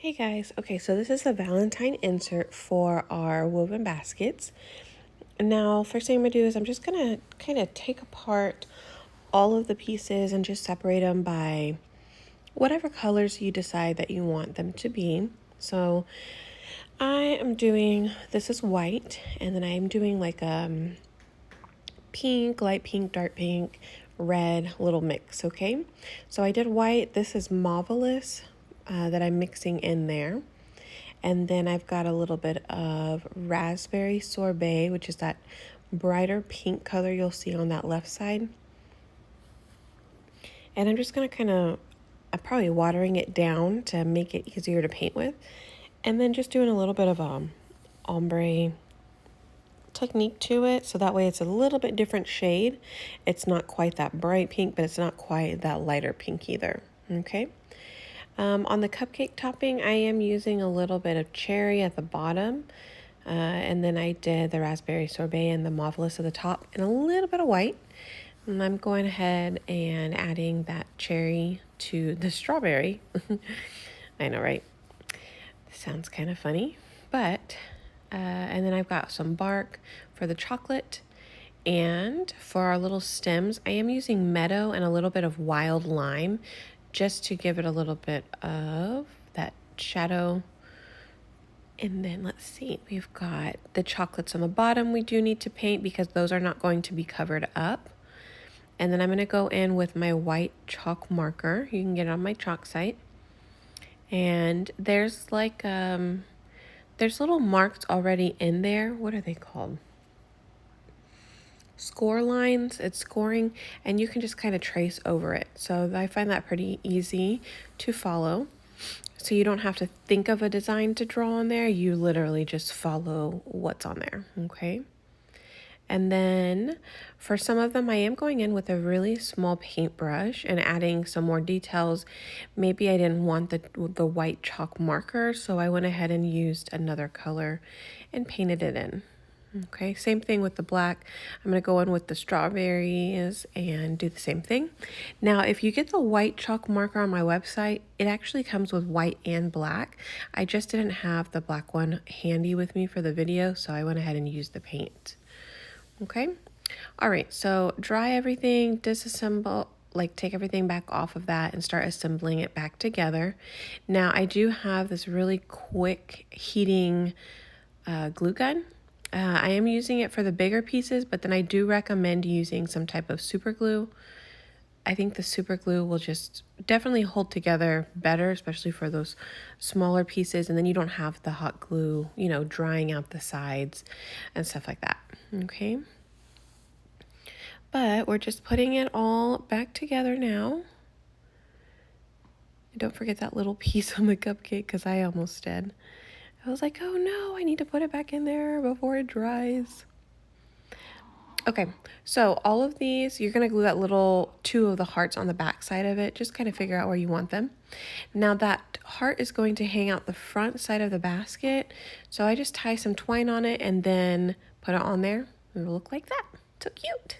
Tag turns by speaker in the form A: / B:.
A: Hey guys, okay, so this is the Valentine insert for our woven baskets. Now, first thing I'm gonna do is I'm just gonna kind of take apart all of the pieces and just separate them by whatever colors you decide that you want them to be. So I am doing, this is white, and then I am doing like pink, light pink, dark pink, red little mix, okay? So I did white, this is Marvelous that I'm mixing in there. And then I've got a little bit of raspberry sorbet, which is that brighter pink color you'll see on that left side. And I'm just going to I'm probably watering it down to make it easier to paint with. And then just doing a little bit of ombre technique to it. So that way it's a little bit different shade. It's not quite that bright pink, but it's not quite that lighter pink either. Okay. On the cupcake topping, I am using a little bit of cherry at the bottom. And then I did the raspberry sorbet and the marvelous at the top and a little bit of white. And I'm going ahead and adding that cherry to the strawberry. I know, right? Sounds kind of funny. But, and then I've got some bark for the chocolate. And for our little stems, I am using meadow and a little bit of wild lime just to give it a little bit of that shadow. And then let's see, we've got the chocolates on the bottom we do need to paint because those are not going to be covered up. And then I'm going to go in with my white chalk marker. You can get it on my chalk site. And there's like, there's little marks already in there. What are they called? Score lines. It's scoring, and you can just kind of trace over it. So I find that pretty easy to follow. So you don't have to think of a design to draw on there. You literally just follow what's on there, okay? And then for some of them, I am going in with a really small paintbrush and adding some more details. Maybe I didn't want the white chalk marker, so I went ahead and used another color and painted it in. Okay, same thing with the black. I'm going to go in with the strawberries and do the same thing. Now, if you get the white chalk marker on my website, it actually comes with white and black. I just didn't have the black one handy with me for the video, so I went ahead and used the paint. Okay, all right, so dry everything, disassemble, like take everything back off of that and start assembling it back together. Now, I do have this really quick heating glue gun. I am using it for the bigger pieces, but then I do recommend using some type of super glue. I think the super glue will just definitely hold together better, especially for those smaller pieces. And then you don't have the hot glue, you know, drying out the sides and stuff like that. Okay. But we're just putting it all back together now. And don't forget that little piece on the cupcake because I almost did. I was like, oh no, I need to put it back in there before it dries. Okay, so all of these, you're gonna glue that little two of the hearts on the back side of it. Just kind of figure out where you want them. Now that heart is going to hang out the front side of the basket. So I just tie some twine on it and then put it on there. It'll look like that. So cute.